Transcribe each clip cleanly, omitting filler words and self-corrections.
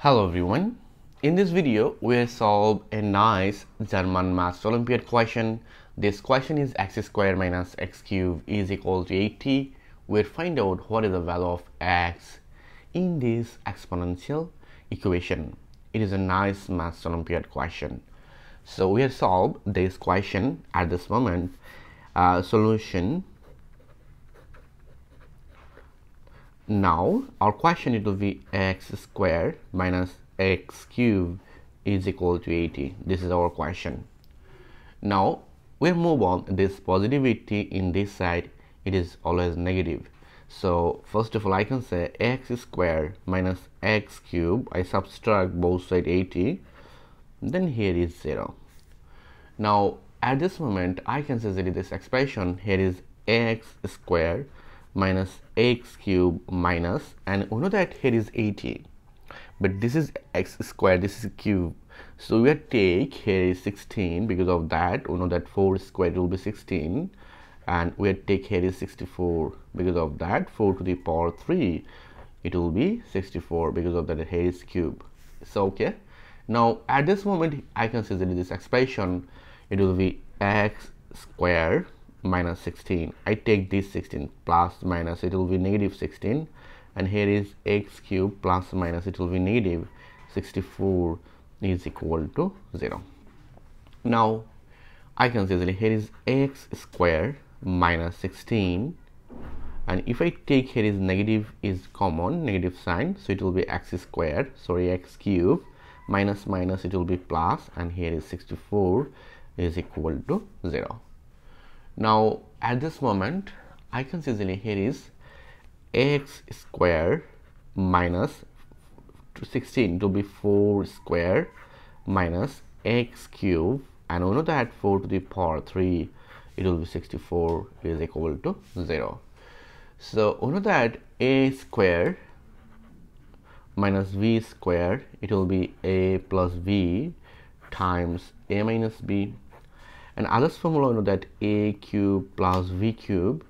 Hello everyone. In this video, we'll solve a nice German maths Olympiad question. This question is x squared minus x cubed is equal to 80. We'll find out what is the value of x in this exponential equation. It is a nice maths Olympiad question. So we'll solve this question at this moment. Solution. Now our question it will be x squared minus x cubed is equal to 80. This is our question. Now we'll move on. This positivity in this side, it is always negative. So first of all, I can say x squared minus x cubed. I subtract both sides 80. Then here is 0. Now at this moment, I can say that this expression here is x squared minus x cube minus, and we know that here is 80, but this is x squared, this is cube, so we take here is 16. Because of that, we know that 4 squared will be 16, and we take here is 64. Because of that, 4 to the power 3 it will be 64. Because of that, here is cube. So okay, now at this moment I can say that this expression it will be x squared minus 16. I take this 16 plus minus, it will be negative 16, and here is x cubed plus minus, it will be negative 64 is equal to 0. Now I can say that here is x squared minus 16, and if I take here is negative is common, negative sign, so it will be x cubed minus minus, it will be plus, and here is 64 is equal to 0. Now at this moment I can see that here is x squared minus 16 to be 4 squared minus x cubed, and we know that 4 to the power 3 it will be 64 is equal to 0. So we know that a squared minus v squared it will be a plus v times a minus b. And others formula, you know that a cube plus v cube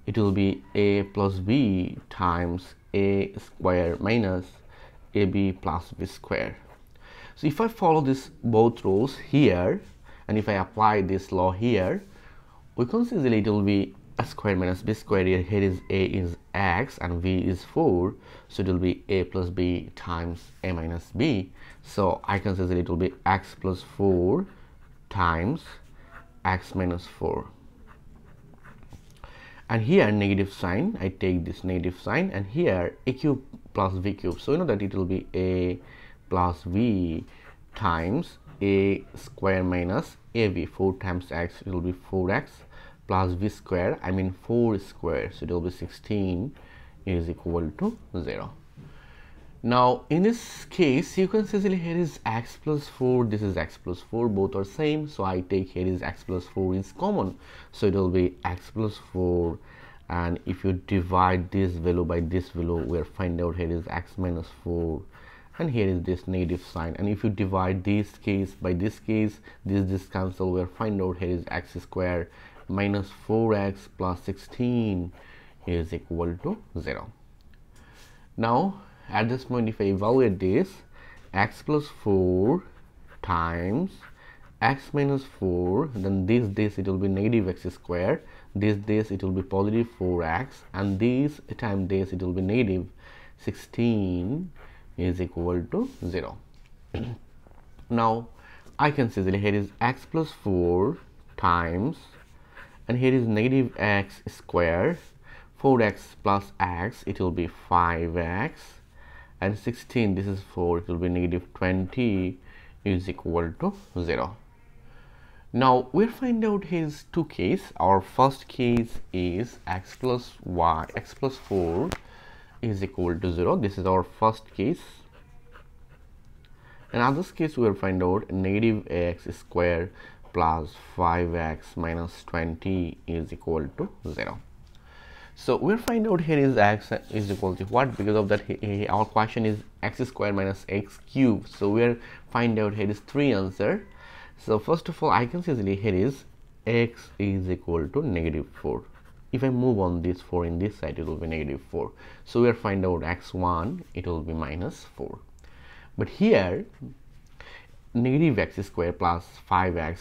it will be a plus b times a square minus ab plus b square. So if I follow this both rules here, and if I apply this law here, we can see that it will be a square minus b square. Here is a is x and v is 4, so it will be a plus b times a minus b. So I can say that it will be x plus 4 times x minus 4, and here negative sign, I take this negative sign, and here a cube plus v cube, so you know that it will be a plus v times a square minus ab. 4 times x it will be 4x plus v square, I mean 4 square, so it will be 16 is equal to 0. Now in this case you can see here is x plus 4, this is x plus 4, both are same, so I take here is x plus 4 is common, so it will be x plus 4, and if you divide this value by this value, we'll find out here is x minus 4, and here is this negative sign, and if you divide this case by this case, this cancel, we'll find out here is x squared minus 4x plus 16 is equal to 0. Now at this point, if I evaluate this, x plus 4 times x minus 4, then this it will be negative x squared, this it will be positive 4x, and this time this it will be negative 16 is equal to 0. Now I can see that here is x plus 4 times, and here is negative x squared, 4x plus x it will be 5x, and 16 this is 4, it will be negative 20 is equal to 0. Now we'll find out his two case. Our first case is x plus 4 is equal to 0. This is our first case. In this case we will find out negative x squared plus 5x minus 20 is equal to 0. So we'll find out here is x is equal to what? Because of that our question is x squared minus x cubed, so we'll find out here is 3 answer. So first of all, I can see here is x is equal to negative 4. If I move on this 4 in this side, it will be negative 4. So we'll find out x1 it will be minus 4. But here negative x square plus 5x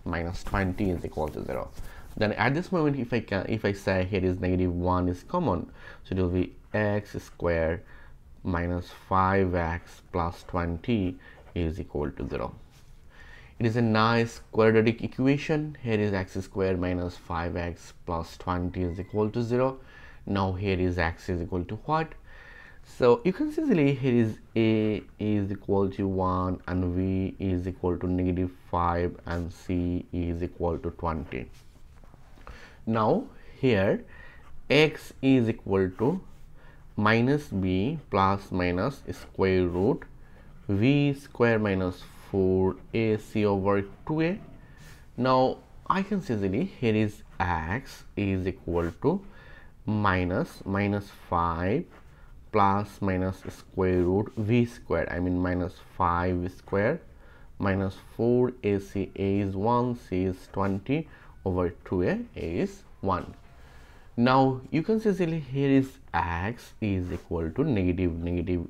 minus 20 is equal to 0. Then at this moment, if I say here is negative 1 is common, so it will be x square minus 5x plus 20 is equal to 0. It is a nice quadratic equation. Here is x square minus 5x plus 20 is equal to 0. Now here is x is equal to what? So you can see easily here is a is equal to 1 and v is equal to negative 5 and c is equal to 20. Now here x is equal to minus b plus minus square root v square minus 4ac over 2a. Now I can see easily here is x is equal to minus 5 plus minus square root v square, I mean minus 5 square minus 4ac, a is 1, c is 20 over 2a, is 1. Now you can see easily here is x is equal to negative,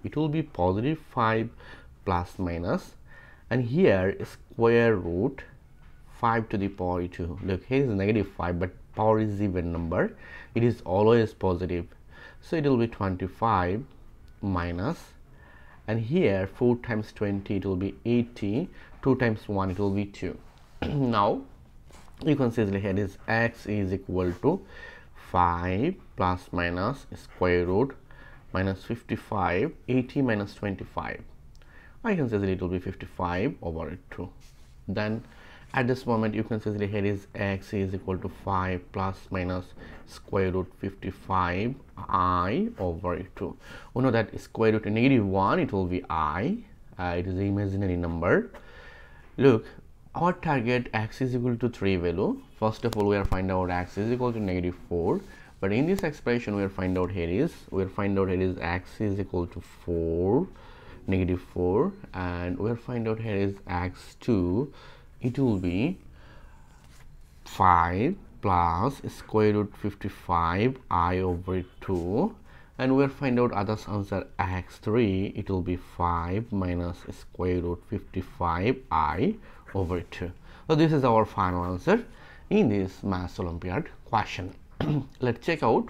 it will be positive 5 plus minus, and here square root 5 to the power 2. Look, here is negative 5, but power is even number, it is always positive, so it will be 25 minus, and here 4 times 20 it will be 80, 2 times 1 it will be 2. Now you can see here is x is equal to 5 plus minus square root minus 55, 80 minus 25. I can say that it will be 55 over 2. Then at this moment you can see that here is x is equal to 5 plus minus square root 55 I over 2. We know that square root negative 1 it will be I. It is an imaginary number. Look, our target x is equal to 3 value. First of all, we are find out x is equal to negative 4. But in this expression, we are find out here is x is equal to 4, negative 4, and we are find out here is x2. It will be 5 plus square root 55 I over 2, and we'll find out other answer x3. It will be 5 minus square root 55 I over 2. So this is our final answer in this maths Olympiad question. Let's check out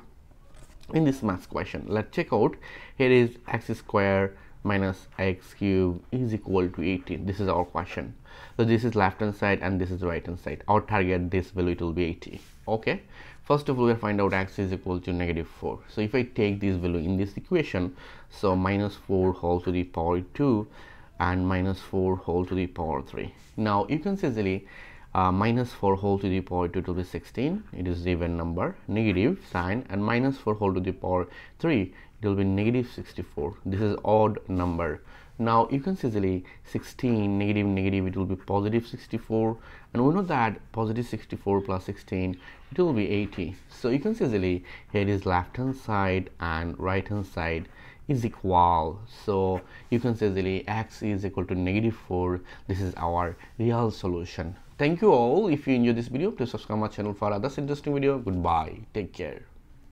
in this maths question. Let's check out here is x square minus x cube is equal to 18. This is our question. So this is left hand side and this is right hand side. Our target, this value, it will be 80. Okay, first of all, we'll find out x is equal to negative 4. So if I take this value in this equation, so minus 4 whole to the power 2 and minus 4 whole to the power 3. Now you can see easily minus 4 whole to the power 2 to be 16. It is even number, negative sign, and minus 4 whole to the power 3, it will be negative 64. This is odd number. Now you can see easily 16 negative negative, it will be positive 64, and we know that positive 64 plus 16 it will be 80. So you can see easily here is left hand side and right hand side is equal. So you can see easily x is equal to negative 4. This is our real solution. Thank you all. If you enjoyed this video, please subscribe my channel for others interesting video. Goodbye, take care.